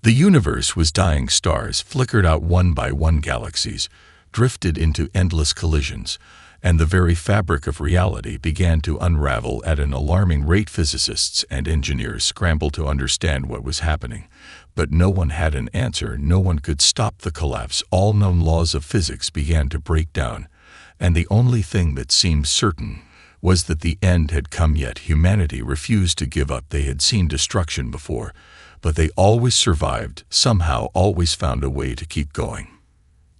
The universe was dying. Stars flickered out one by one, galaxies drifted into endless collisions, and the very fabric of reality began to unravel at an alarming rate. Physicists and engineers scrambled to understand what was happening, but no one had an answer. No one could stop the collapse. All known laws of physics began to break down, and the only thing that seemed certain was that the end had come. Yet humanity refused to give up. They had seen destruction before, but they always survived, somehow always found a way to keep going.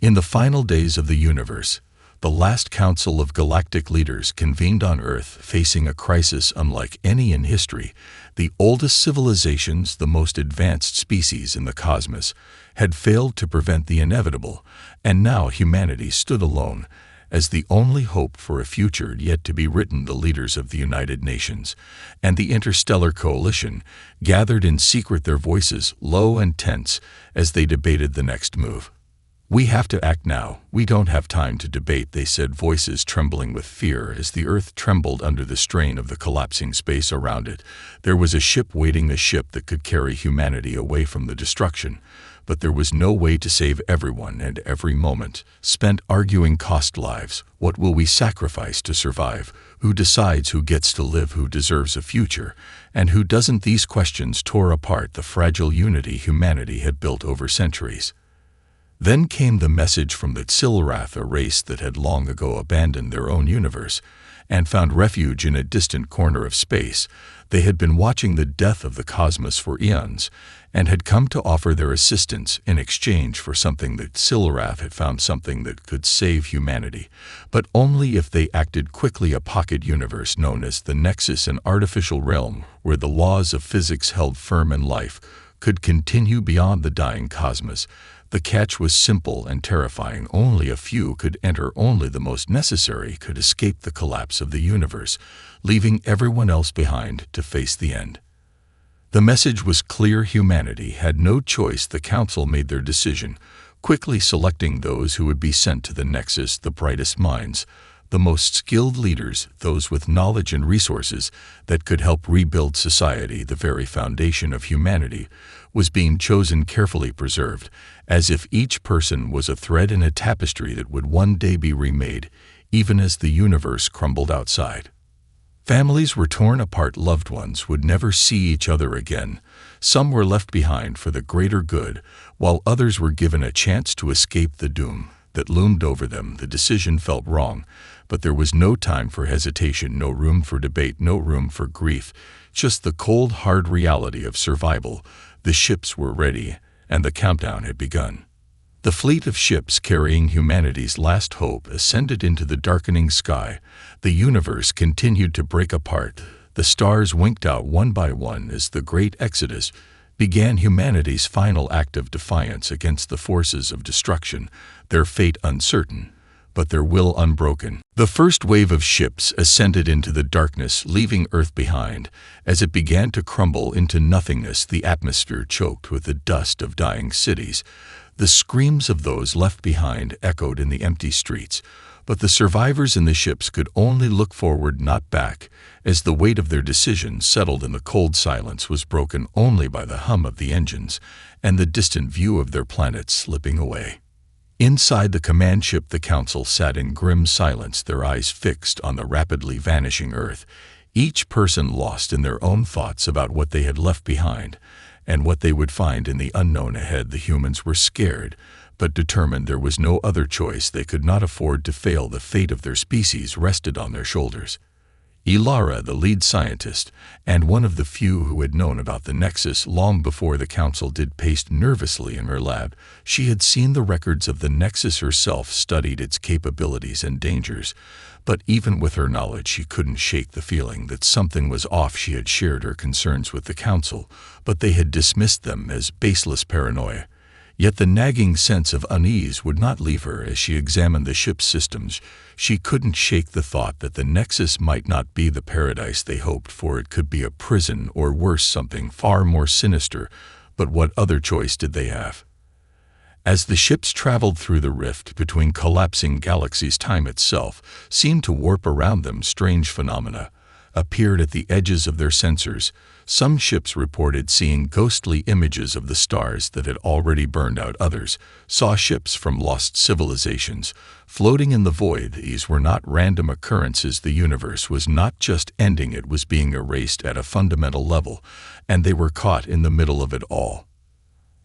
In the final days of the universe, the last council of galactic leaders convened on Earth, facing a crisis unlike any in history. The oldest civilizations, the most advanced species in the cosmos, had failed to prevent the inevitable, and now humanity stood alone as the only hope for a future yet to be written. The leaders of the United Nations and the Interstellar Coalition gathered in secret, their voices low and tense as they debated the next move. "We have to act now. We don't have time to debate," they said, voices trembling with fear as the Earth trembled under the strain of the collapsing space around it. There was a ship waiting, a ship that could carry humanity away from the destruction. But there was no way to save everyone, and every moment spent arguing cost lives. What will we sacrifice to survive? Who decides who gets to live, who deserves a future, and who doesn't? These questions tore apart the fragile unity humanity had built over centuries. Then came the message from the Silrath, a race that had long ago abandoned their own universe and found refuge in a distant corner of space. They had been watching the death of the cosmos for eons and had come to offer their assistance in exchange for something that Silrath had found, something that could save humanity, but only if they acted quickly. A pocket universe known as the Nexus, an artificial realm where the laws of physics held firm and life could continue beyond the dying cosmos. The catch was simple and terrifying. Only a few could enter. Only the most necessary could escape the collapse of the universe, leaving everyone else behind to face the end. The message was clear. Humanity had no choice. The Council made their decision, quickly selecting those who would be sent to the Nexus, the brightest minds, the most skilled leaders, those with knowledge and resources that could help rebuild society. The very foundation of humanity was being chosen, carefully preserved, as if each person was a thread in a tapestry that would one day be remade, even as the universe crumbled outside. Families were torn apart. Loved ones would never see each other again. Some were left behind for the greater good, while others were given a chance to escape the doom that loomed over them. The decision felt wrong, but there was no time for hesitation, no room for debate, no room for grief, just the cold, hard reality of survival. The ships were ready, and the countdown had begun. The fleet of ships carrying humanity's last hope ascended into the darkening sky. The universe continued to break apart. The stars winked out one by one as the great exodus began, humanity's final act of defiance against the forces of destruction, their fate uncertain, but their will unbroken. The first wave of ships ascended into the darkness, leaving Earth behind. As it began to crumble into nothingness, the atmosphere choked with the dust of dying cities. The screams of those left behind echoed in the empty streets, but the survivors in the ships could only look forward, not back, as the weight of their decision settled, and the cold silence was broken only by the hum of the engines and the distant view of their planet slipping away. Inside the command ship, the Council sat in grim silence, their eyes fixed on the rapidly vanishing Earth, each person lost in their own thoughts about what they had left behind and what they would find in the unknown ahead. The humans were scared, but determined. There was no other choice. They could not afford to fail. The fate of their species rested on their shoulders. Ilara, the lead scientist, and one of the few who had known about the Nexus long before the Council did, paced nervously in her lab. She had seen the records of the Nexus herself, studied its capabilities and dangers, but even with her knowledge she couldn't shake the feeling that something was off. She had shared her concerns with the Council, but they had dismissed them as baseless paranoia. Yet the nagging sense of unease would not leave her as she examined the ship's systems. She couldn't shake the thought that the Nexus might not be the paradise they hoped for. It could be a prison, or worse, something far more sinister. But what other choice did they have? As the ships traveled through the rift between collapsing galaxies, time itself seemed to warp around them. Strange phenomena, appeared at the edges of their sensors. Some ships reported seeing ghostly images of the stars that had already burned out. Others saw ships from lost civilizations floating in the void. These were not random occurrences. The universe was not just ending, it was being erased at a fundamental level, and they were caught in the middle of it all.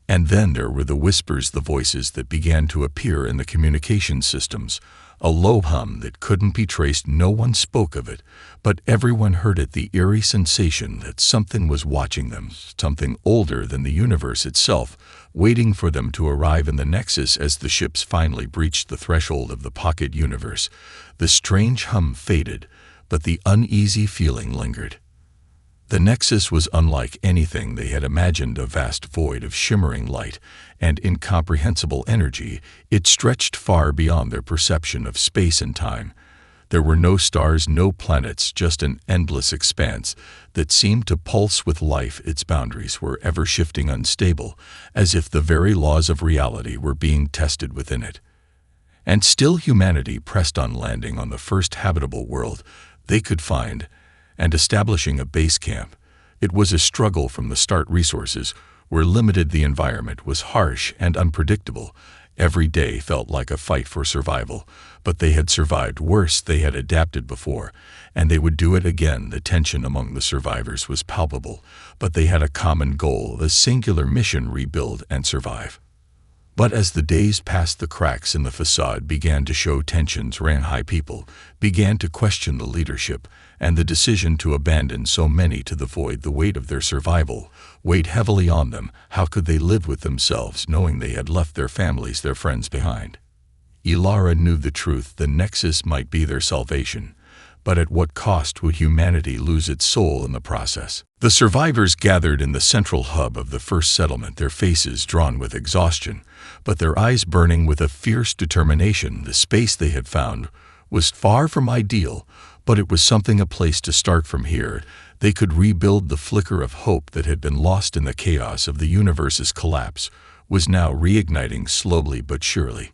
And then there were the whispers, the voices that began to appear in the communication systems, a low hum that couldn't be traced. No one spoke of it, but everyone heard it, the eerie sensation that something was watching them, something older than the universe itself, waiting for them to arrive in the Nexus. As the ships finally breached the threshold of the pocket universe, the strange hum faded, but the uneasy feeling lingered. The Nexus was unlike anything they had imagined, a vast void of shimmering light and incomprehensible energy. It stretched far beyond their perception of space and time. There were no stars, no planets, just an endless expanse that seemed to pulse with life. Its boundaries were ever shifting, unstable, as if the very laws of reality were being tested within it. And still humanity pressed on, landing on the first habitable world they could find and establishing a base camp. It was a struggle from the start. Resources were limited, the environment was harsh and unpredictable. Every day felt like a fight for survival, but they had survived worse. They had adapted before, and they would do it again. The tension among the survivors was palpable, but they had a common goal, a singular mission: rebuild and survive. But as the days passed, the cracks in the facade began to show. Tensions ran high. People began to question the leadership and the decision to abandon so many to the void. The weight of their survival weighed heavily on them. How could they live with themselves, knowing they had left their families, their friends behind? Ilara knew the truth. The Nexus might be their salvation, but at what cost? Would humanity lose its soul in the process? The survivors gathered in the central hub of the first settlement, their faces drawn with exhaustion, but their eyes burning with a fierce determination. The space they had found was far from ideal, but it was something, a place to start. From here, they could rebuild. The flicker of hope that had been lost in the chaos of the universe's collapse was now reigniting, slowly but surely.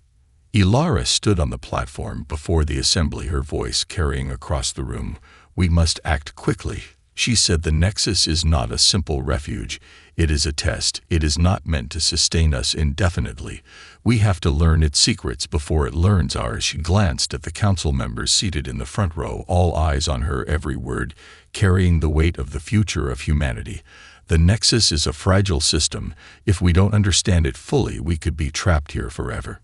Ilara stood on the platform before the assembly, her voice carrying across the room. "We must act quickly," she said. "The Nexus is not a simple refuge. It is a test. It is not meant to sustain us indefinitely. We have to learn its secrets before it learns ours." She glanced at the council members seated in the front row, all eyes on her, every word carrying the weight of the future of humanity. "The Nexus is a fragile system. If we don't understand it fully, we could be trapped here forever."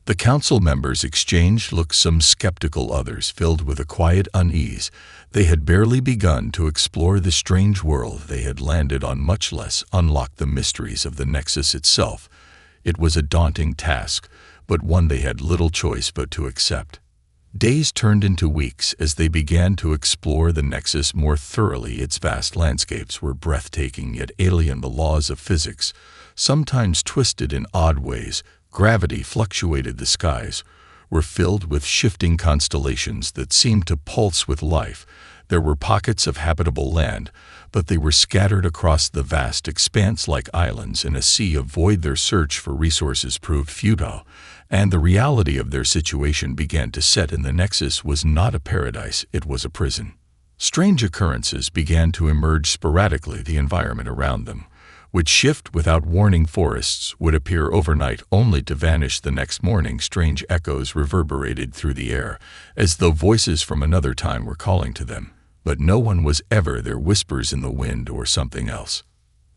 The council members exchanged looks, some skeptical, others filled with a quiet unease. They had barely begun to explore the strange world they had landed on, much less unlock the mysteries of the Nexus itself. It was a daunting task, but one they had little choice but to accept. Days turned into weeks as they began to explore the Nexus more thoroughly. Its vast landscapes were breathtaking yet alien. The laws of physics, sometimes twisted in odd ways, gravity fluctuated. The skies were filled with shifting constellations that seemed to pulse with life. There were pockets of habitable land, but they were scattered across the vast expanse like islands in a sea of void. Their search for resources proved futile, and the reality of their situation began to set in. The Nexus was not a paradise, it was a prison. Strange occurrences began to emerge sporadically. The environment around them would shift without warning. Forests would appear overnight only to vanish the next morning. Strange echoes reverberated through the air, as though voices from another time were calling to them. But no one was ever there, whispers in the wind or something else.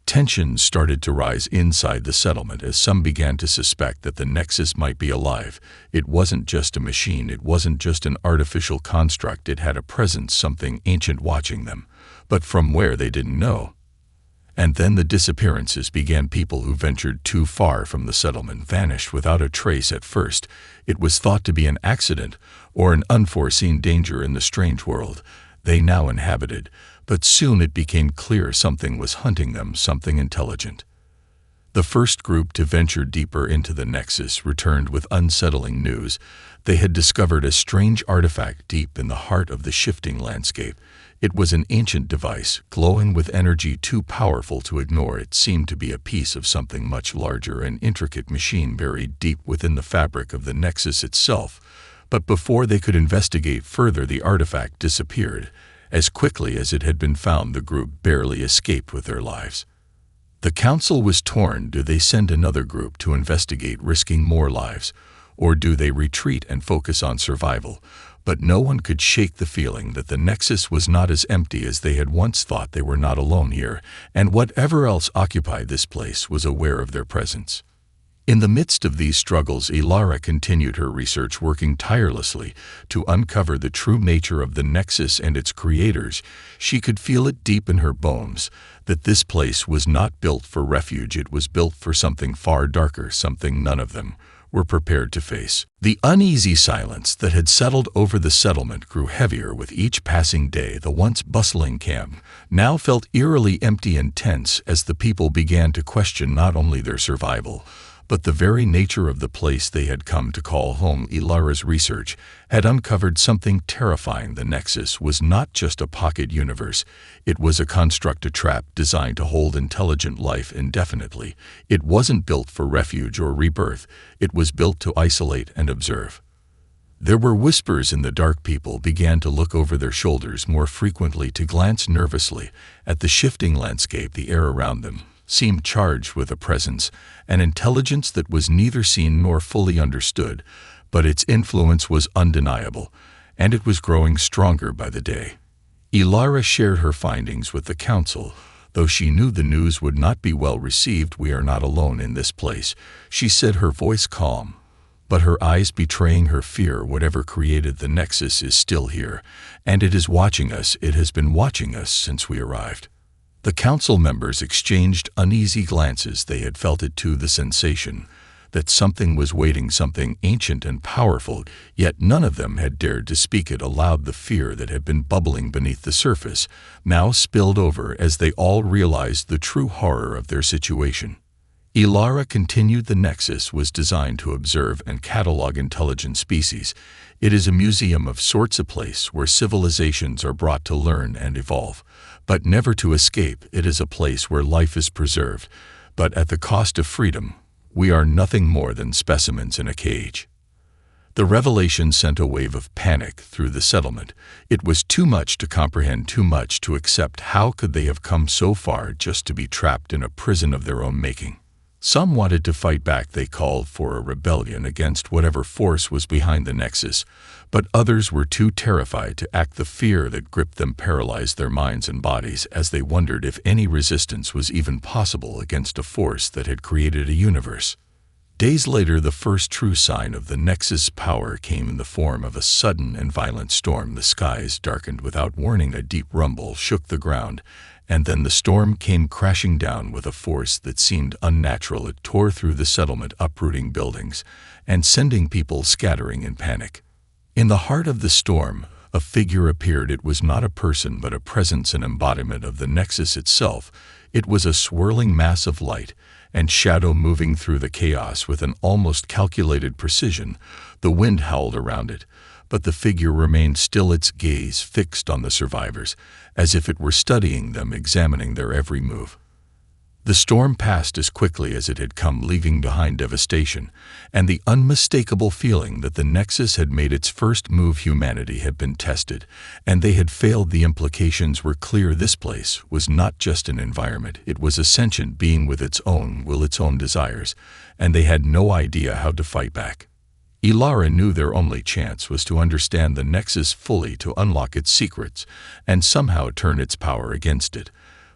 Tensions started to rise inside the settlement as some began to suspect that the Nexus might be alive. It wasn't just a machine, it wasn't just an artificial construct. It had a presence, something ancient watching them, but from where they didn't know. And then the disappearances began. People who ventured too far from the settlement vanished without a trace. At first, it was thought to be an accident or an unforeseen danger in the strange world they now inhabited, but soon it became clear something was hunting them, something intelligent. The first group to venture deeper into the Nexus returned with unsettling news. They had discovered a strange artifact deep in the heart of the shifting landscape. It was an ancient device, glowing with energy too powerful to ignore. It seemed to be a piece of something much larger, an intricate machine buried deep within the fabric of the Nexus itself. But before they could investigate further, the artifact disappeared, As quickly as it had been found, the group barely escaped with their lives. The council was torn. Do they send another group to investigate, risking more lives, or do they retreat and focus on survival? But no one could shake the feeling that the Nexus was not as empty as they had once thought. They were not alone here, and whatever else occupied this place was aware of their presence. In the midst of these struggles, Ilara continued her research, working tirelessly to uncover the true nature of the Nexus and its creators. She could feel it deep in her bones that this place was not built for refuge. It was built for something far darker, something none of them were prepared to face. The uneasy silence that had settled over the settlement grew heavier with each passing day. The once bustling camp now felt eerily empty and tense as the people began to question not only their survival, but the very nature of the place they had come to call home. Ilara's research had uncovered something terrifying. The Nexus was not just a pocket universe. It was a construct, a trap designed to hold intelligent life indefinitely. It wasn't built for refuge or rebirth. It was built to isolate and observe. There were whispers in the dark. People began to look over their shoulders more frequently, to glance nervously at the shifting landscape. The air around them seemed charged with a presence, an intelligence that was neither seen nor fully understood, but its influence was undeniable, and it was growing stronger by the day. Ilara shared her findings with the council, though she knew the news would not be well received. "We are not alone in this place," she said, her voice calm, but her eyes betraying her fear. "Whatever created the Nexus is still here, and it is watching us. It has been watching us since we arrived." The council members exchanged uneasy glances. They had felt it too, the sensation that something was waiting, something ancient and powerful, yet none of them had dared to speak it aloud. The fear that had been bubbling beneath the surface now spilled over as they all realized the true horror of their situation. Ilara continued, "The Nexus was designed to observe and catalog intelligent species. It is a museum of sorts, a place where civilizations are brought to learn and evolve, but never to escape. It is a place where life is preserved, but at the cost of freedom. We are nothing more than specimens in a cage." The revelation sent a wave of panic through the settlement. It was too much to comprehend, too much to accept. How could they have come so far just to be trapped in a prison of their own making? Some wanted to fight back. They called for a rebellion against whatever force was behind the Nexus, but others were too terrified to act. The fear that gripped them paralyzed their minds and bodies as they wondered if any resistance was even possible against a force that had created a universe. Days later, the first true sign of the Nexus power came in the form of a sudden and violent storm. The skies darkened without warning. A deep rumble shook the ground, and then the storm came crashing down with a force that seemed unnatural. It tore through the settlement, uprooting buildings and sending people scattering in panic. In the heart of the storm, a figure appeared. It was not a person, but a presence, an embodiment of the Nexus itself. It was a swirling mass of light and shadow moving through the chaos with an almost calculated precision. The wind howled around it, but the figure remained still, its gaze fixed on the survivors, as if it were studying them, examining their every move. The storm passed as quickly as it had come, leaving behind devastation and the unmistakable feeling that the Nexus had made its first move. Humanity had been tested, and they had failed. The implications were clear. This place was not just an environment. It was a sentient being with its own will, its own desires, and they had no idea how to fight back. Ilara knew their only chance was to understand the Nexus fully, to unlock its secrets, and somehow turn its power against it.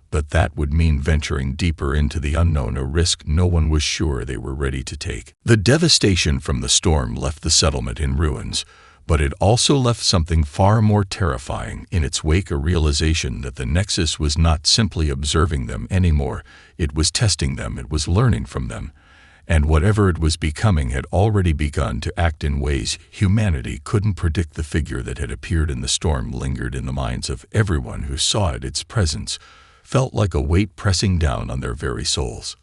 But that would mean venturing deeper into the unknown, a risk no one was sure they were ready to take. The devastation from the storm left the settlement in ruins, but it also left something far more terrifying in its wake, a realization that the Nexus was not simply observing them anymore. It was testing them, it was learning from them, and whatever it was becoming had already begun to act in ways humanity couldn't predict. The figure that had appeared in the storm lingered in the minds of everyone who saw it. Its presence felt like a weight pressing down on their very souls.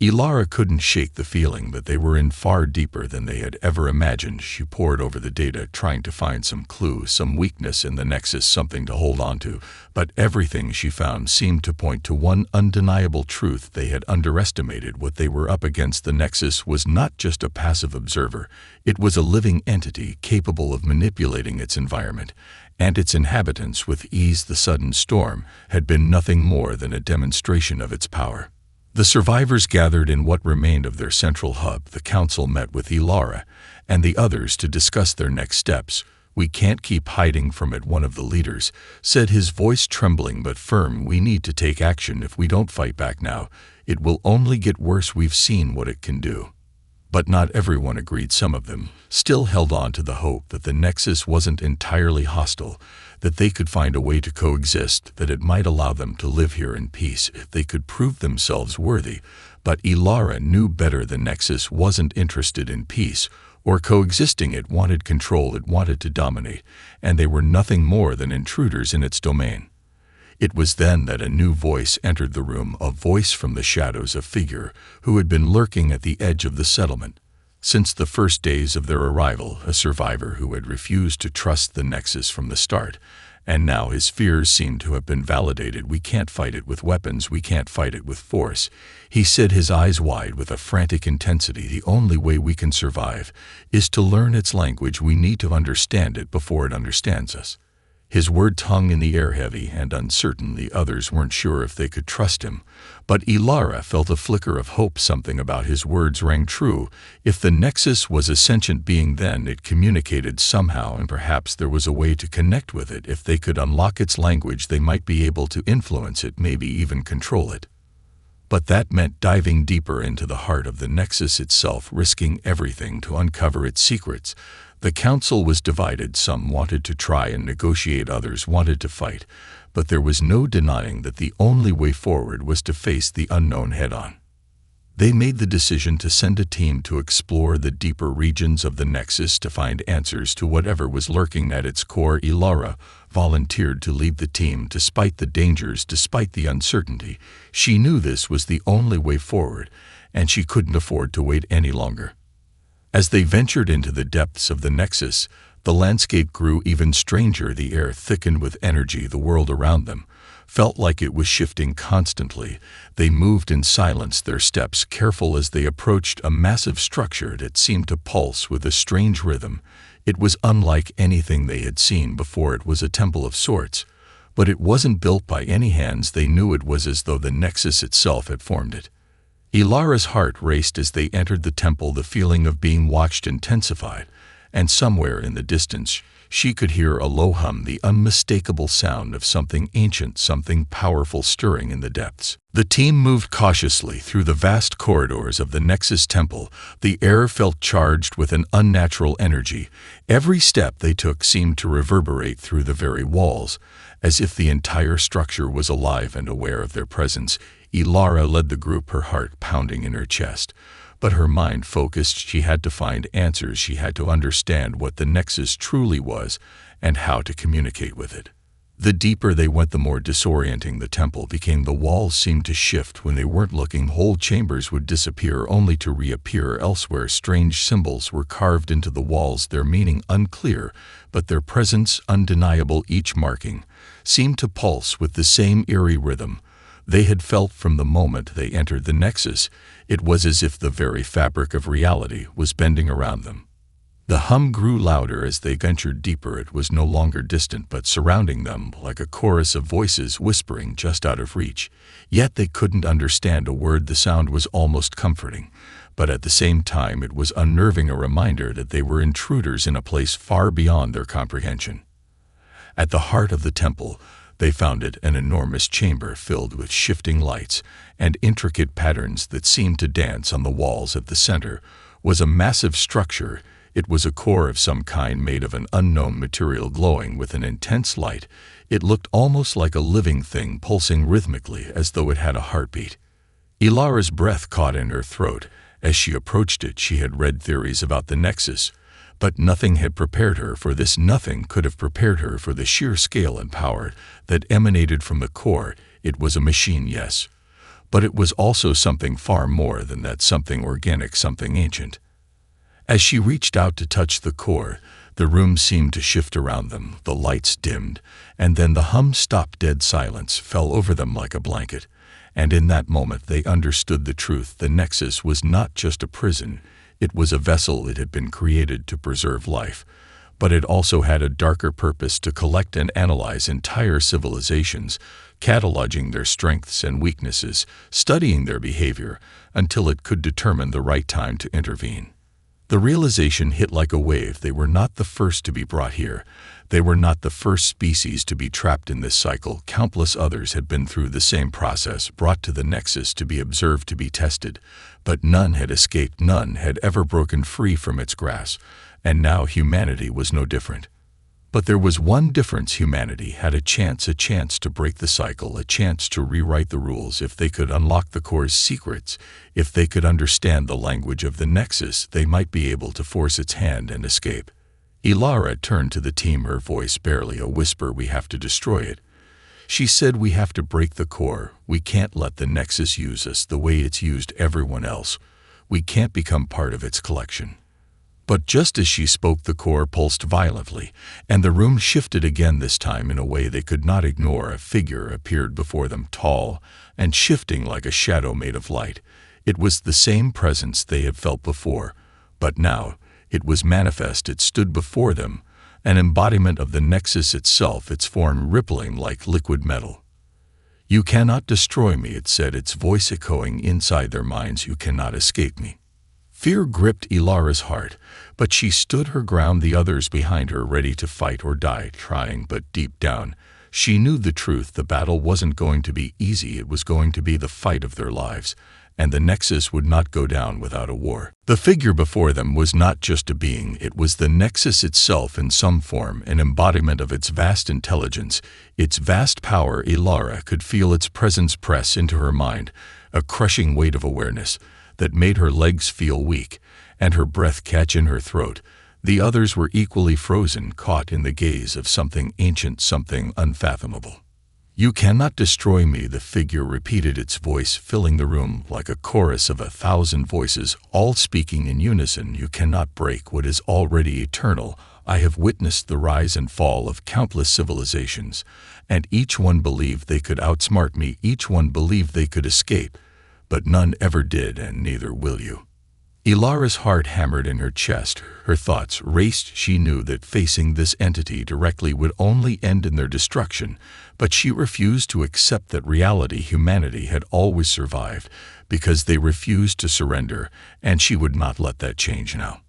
Ilara couldn't shake the feeling that they were in far deeper than they had ever imagined. She pored over the data, trying to find some clue, some weakness in the Nexus, something to hold on to, but everything she found seemed to point to one undeniable truth: they had underestimated what they were up against. The Nexus was not just a passive observer. It was a living entity capable of manipulating its environment and its inhabitants with ease. The sudden storm had been nothing more than a demonstration of its power. The survivors gathered in what remained of their central hub. The council met with Ilara and the others to discuss their next steps. "We can't keep hiding from it," one of the leaders said, his voice trembling but firm. "We need to take action. If we don't fight back now, it will only get worse. We've seen what it can do." But not everyone agreed. Some of them still held on to the hope that the Nexus wasn't entirely hostile, that they could find a way to coexist, that it might allow them to live here in peace if they could prove themselves worthy. But Ilara knew better. The Nexus wasn't interested in peace or coexisting. It wanted control, it wanted to dominate, and they were nothing more than intruders in its domain. It was then that a new voice entered the room, a voice from the shadows, a figure who had been lurking at the edge of the settlement since the first days of their arrival, a survivor who had refused to trust the Nexus from the start, and now his fears seemed to have been validated. "We can't fight it with weapons, we can't fight it with force," he said, his eyes wide with a frantic intensity. "The only way we can survive is to learn its language. We need to understand it before it understands us." His words hung in the air, heavy and uncertain. The others weren't sure if they could trust him, but Ilara felt a flicker of hope. Something about his words rang true. If the Nexus was a sentient being, then it communicated somehow, and perhaps there was a way to connect with it. If they could unlock its language, they might be able to influence it, maybe even control it. But that meant diving deeper into the heart of the Nexus itself, risking everything to uncover its secrets. The council was divided. Some wanted to try and negotiate, others wanted to fight, but there was no denying that the only way forward was to face the unknown head-on. They made the decision to send a team to explore the deeper regions of the Nexus to find answers to whatever was lurking at its core. Ilara volunteered to lead the team despite the dangers, despite the uncertainty. She knew this was the only way forward, and she couldn't afford to wait any longer. As they ventured into the depths of the Nexus, the landscape grew even stranger. The air thickened with energy. The world around them felt like it was shifting constantly. They moved in silence, their steps careful as they approached a massive structure that seemed to pulse with a strange rhythm. It was unlike anything they had seen before. It was a temple of sorts, but it wasn't built by any hands. They knew it was as though the Nexus itself had formed it. Ilara's heart raced as they entered the temple. The feeling of being watched intensified, and somewhere in the distance she could hear a low hum, the unmistakable sound of something ancient, something powerful stirring in the depths. The team moved cautiously through the vast corridors of the Nexus temple. The air felt charged with an unnatural energy. Every step they took seemed to reverberate through the very walls, as if the entire structure was alive and aware of their presence. Ilara led the group, her heart pounding in her chest, but her mind focused. She had to find answers. She had to understand what the Nexus truly was and how to communicate with it. The deeper they went, the more disorienting the temple became. The walls seemed to shift when they weren't looking. Whole chambers would disappear only to reappear elsewhere. Strange symbols were carved into the walls, their meaning unclear, but their presence undeniable. Each marking seemed to pulse with the same eerie rhythm they had felt from the moment they entered the Nexus. It was as if the very fabric of reality was bending around them. The hum grew louder as they ventured deeper. It was no longer distant, but surrounding them, like a chorus of voices whispering just out of reach. Yet they couldn't understand a word. The sound was almost comforting, but at the same time it was unnerving, a reminder that they were intruders in a place far beyond their comprehension. At the heart of the temple, they found it an enormous chamber filled with shifting lights and intricate patterns that seemed to dance on the walls. At the center was a massive structure. It was a core of some kind, made of an unknown material, glowing with an intense light. It looked almost like a living thing, pulsing rhythmically as though it had a heartbeat. Ilara's breath caught in her throat as she approached it. She had read theories about the Nexus, but nothing had prepared her for this. Nothing could have prepared her for the sheer scale and power that emanated from the core. It was a machine, yes, but it was also something far more than that, something organic, something ancient. As she reached out to touch the core, the room seemed to shift around them. The lights dimmed, and then the hum stopped. Dead silence fell over them like a blanket, and in that moment they understood the truth. The Nexus was not just a prison. It was a vessel. It had been created to preserve life, but it also had a darker purpose to collect and analyze entire civilizations, cataloging their strengths and weaknesses, studying their behavior, until it could determine the right time to intervene. The realization hit like a wave. They were not the first to be brought here. They were not the first species to be trapped in this cycle. Countless others had been through the same process, brought to the Nexus to be observed, to be tested. But none had escaped, none had ever broken free from its grasp, and now humanity was no different. But there was one difference. Humanity had a chance to break the cycle, a chance to rewrite the rules. If they could unlock the core's secrets, if they could understand the language of the Nexus, they might be able to force its hand and escape. Ilara turned to the team, her voice barely a whisper. "We have to destroy it," she said. "We have to break the core. We can't let the Nexus use us the way it's used everyone else. We can't become part of its collection." But just as she spoke, the core pulsed violently, and the room shifted again, this time in a way they could not ignore. A figure appeared before them, tall and shifting like a shadow made of light. It was the same presence they had felt before, but now it was manifest. It stood before them, an embodiment of the Nexus itself, its form rippling like liquid metal. "You cannot destroy me," it said, its voice echoing inside their minds. "You cannot escape me." Fear gripped Ilara's heart, but she stood her ground, the others behind her ready to fight or die trying. But deep down, she knew the truth. The battle wasn't going to be easy. It was going to be the fight of their lives, and the Nexus would not go down without a war. The figure before them was not just a being. It was the Nexus itself in some form, an embodiment of its vast intelligence, its vast power. Ilara could feel its presence press into her mind, a crushing weight of awareness that made her legs feel weak and her breath catch in her throat. The others were equally frozen, caught in the gaze of something ancient, something unfathomable. "You cannot destroy me," the figure repeated, its voice filling the room like a chorus of 1,000 voices, all speaking in unison. "You cannot break what is already eternal. I have witnessed the rise and fall of countless civilizations, and each one believed they could outsmart me, each one believed they could escape, but none ever did, and neither will you." Ilara's heart hammered in her chest. Her thoughts raced. She knew that facing this entity directly would only end in their destruction, but she refused to accept that reality. Humanity had always survived because they refused to surrender, and she would not let that change now.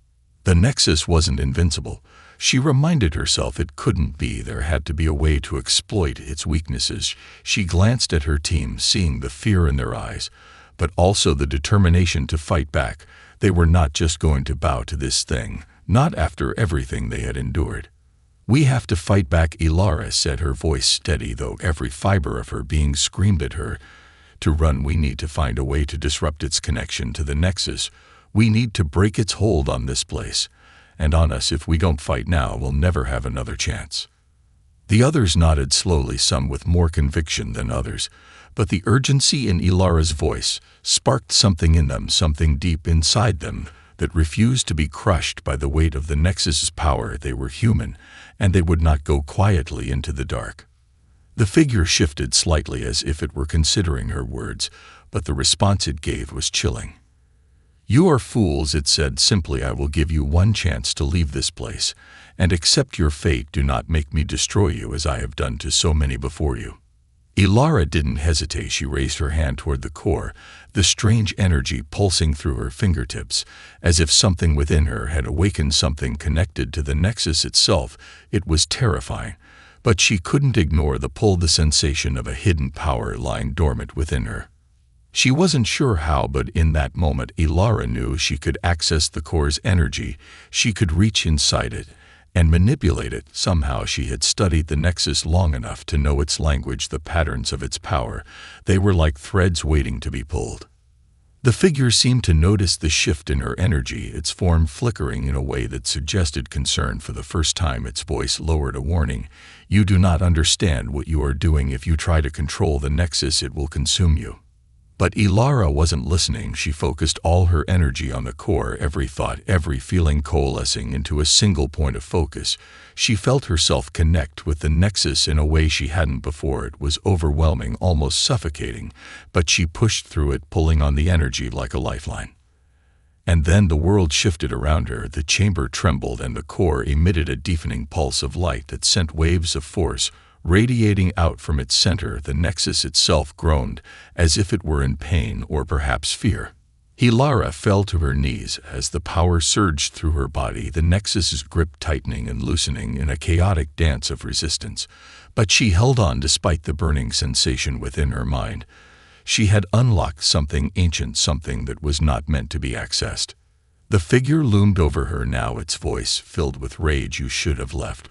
The Nexus wasn't invincible. She reminded herself it couldn't be. There had to be a way to exploit its weaknesses. She glanced at her team, seeing the fear in their eyes, but also the determination to fight back. They were not just going to bow to this thing, not after everything they had endured. "We have to fight back," Ilara said, her voice steady, though every fiber of her being screamed at her to run. "We need to find a way to disrupt its connection to the Nexus. We need to break its hold on this place, and on us. If we don't fight now, we'll never have another chance." The others nodded slowly, some with more conviction than others, but the urgency in Ilara's voice sparked something in them, something deep inside them that refused to be crushed by the weight of the Nexus's power. They were human, and they would not go quietly into the dark. The figure shifted slightly as if it were considering her words, but the response it gave was chilling. "You are fools," it said simply. "I will give you one chance to leave this place and accept your fate. Do not make me destroy you as I have done to so many before you." Ilara didn't hesitate. She raised her hand toward the core, the strange energy pulsing through her fingertips, as if something within her had awakened, something connected to the Nexus itself. It was terrifying, but she couldn't ignore the pull, the sensation of a hidden power lying dormant within her. She wasn't sure how, but in that moment Ilara knew she could access the core's energy. She could reach inside it and manipulate it. Somehow she had studied the Nexus long enough to know its language, the patterns of its power. They were like threads waiting to be pulled. The figure seemed to notice the shift in her energy, its form flickering in a way that suggested concern. For the first time, its voice lowered a warning. "You do not understand what you are doing. If you try to control the Nexus, it will consume you." But Ilara wasn't listening. She focused all her energy on the core, every thought, every feeling coalescing into a single point of focus. She felt herself connect with the Nexus in a way she hadn't before. It was overwhelming, almost suffocating, but she pushed through it, pulling on the energy like a lifeline. And then the world shifted around her, the chamber trembled, and the core emitted a deafening pulse of light that sent waves of force radiating out from its center. The nexus itself groaned, as if it were in pain or perhaps fear. Ilara fell to her knees as the power surged through her body, the nexus's grip tightening and loosening in a chaotic dance of resistance. But she held on despite the burning sensation within her mind. She had unlocked something ancient, something that was not meant to be accessed. The figure loomed over her now, its voice filled with rage. "You should have left.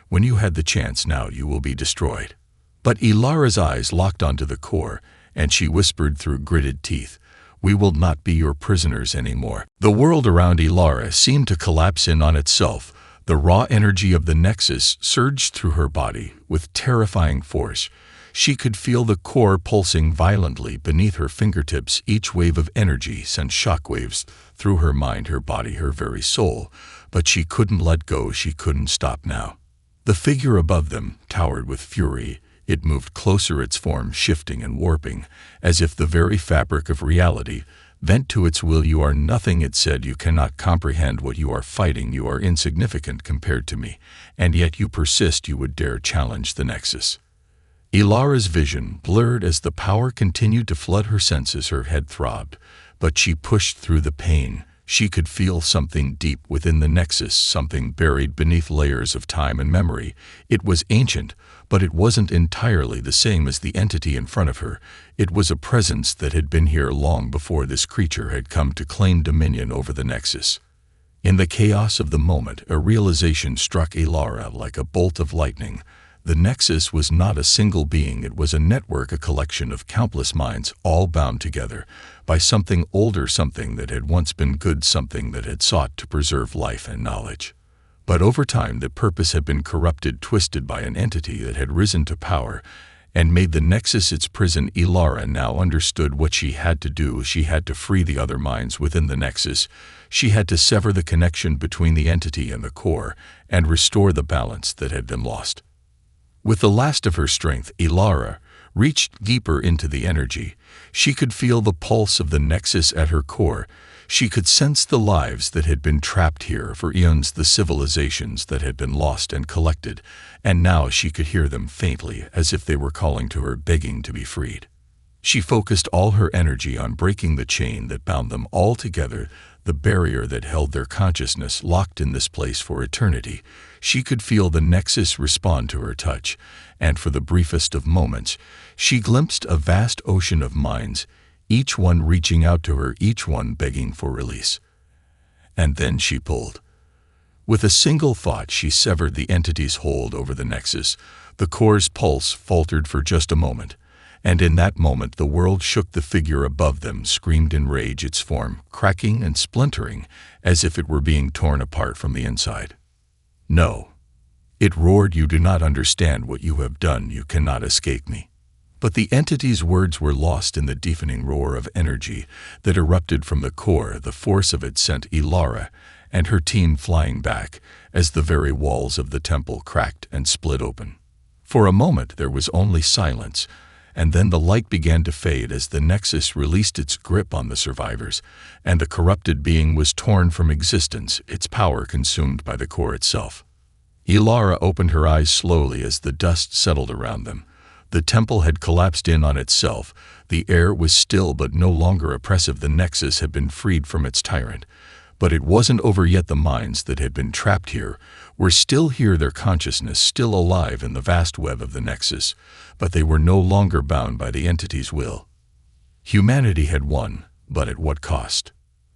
When you had the chance, now you will be destroyed." But Ilara's eyes locked onto the core, and she whispered through gritted teeth, "We will not be your prisoners anymore." The world around Ilara seemed to collapse in on itself. The raw energy of the nexus surged through her body with terrifying force. She could feel the core pulsing violently beneath her fingertips. Each wave of energy sent shockwaves through her mind, her body, her very soul. But she couldn't let go. She couldn't stop now. The figure above them towered with fury. It moved closer, its form shifting and warping, as if the very fabric of reality bent to its will. "You are nothing," it said. "You cannot comprehend what you are fighting. You are insignificant compared to me, and yet you persist. You would dare challenge the nexus." Ilara's vision blurred as the power continued to flood her senses. Her head throbbed, but she pushed through the pain. She could feel something deep within the nexus, something buried beneath layers of time and memory. It was ancient, but it wasn't entirely the same as the entity in front of her. It was a presence that had been here long before this creature had come to claim dominion over the nexus. In the chaos of the moment, a realization struck Ilara like a bolt of lightning. The nexus was not a single being. It was a network, a collection of countless minds, all bound together by something older, something that had once been good, something that had sought to preserve life and knowledge. But over time, the purpose had been corrupted, twisted by an entity that had risen to power and made the nexus its prison. Ilara now understood what she had to do. She had to free the other minds within the nexus. She had to sever the connection between the entity and the core and restore the balance that had been lost. With the last of her strength, Ilara reached deeper into the energy. She could feel the pulse of the nexus at her core. She could sense the lives that had been trapped here for eons, the civilizations that had been lost and collected, and now she could hear them faintly, as if they were calling to her, begging to be freed. She focused all her energy on breaking the chain that bound them all together, the barrier that held their consciousness locked in this place for eternity. She could feel the nexus respond to her touch, and for the briefest of moments, she glimpsed a vast ocean of minds, each one reaching out to her, each one begging for release. And then she pulled. With a single thought, she severed the entity's hold over the nexus. The core's pulse faltered for just a moment, and in that moment the world shook. The figure above them screamed in rage, its form cracking and splintering as if it were being torn apart from the inside. "No," it roared, "you do not understand what you have done. You cannot escape me." But the entity's words were lost in the deafening roar of energy that erupted from the core. The force of it sent Ilara and her team flying back as the very walls of the temple cracked and split open. For a moment there was only silence, and then the light began to fade as the nexus released its grip on the survivors, and the corrupted being was torn from existence, its power consumed by the core itself. Ilara opened her eyes slowly as the dust settled around them. The temple had collapsed in on itself. The air was still but no longer oppressive. The nexus had been freed from its tyrant. But it wasn't over yet. The minds that had been trapped here were still here, their consciousness still alive in the vast web of the nexus, but they were no longer bound by the entity's will. Humanity had won, but at what cost?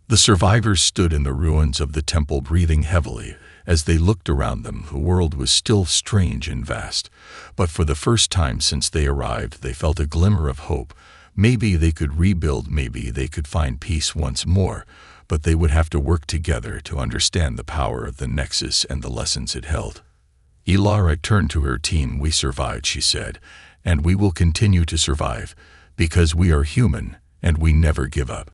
The survivors stood in the ruins of the temple, breathing heavily. As they looked around them, the world was still strange and vast, but for the first time since they arrived, they felt a glimmer of hope. Maybe they could rebuild, maybe they could find peace once more, but they would have to work together to understand the power of the nexus and the lessons it held. Ilara turned to her team. "We survived," she said, "and we will continue to survive, because we are human and we never give up."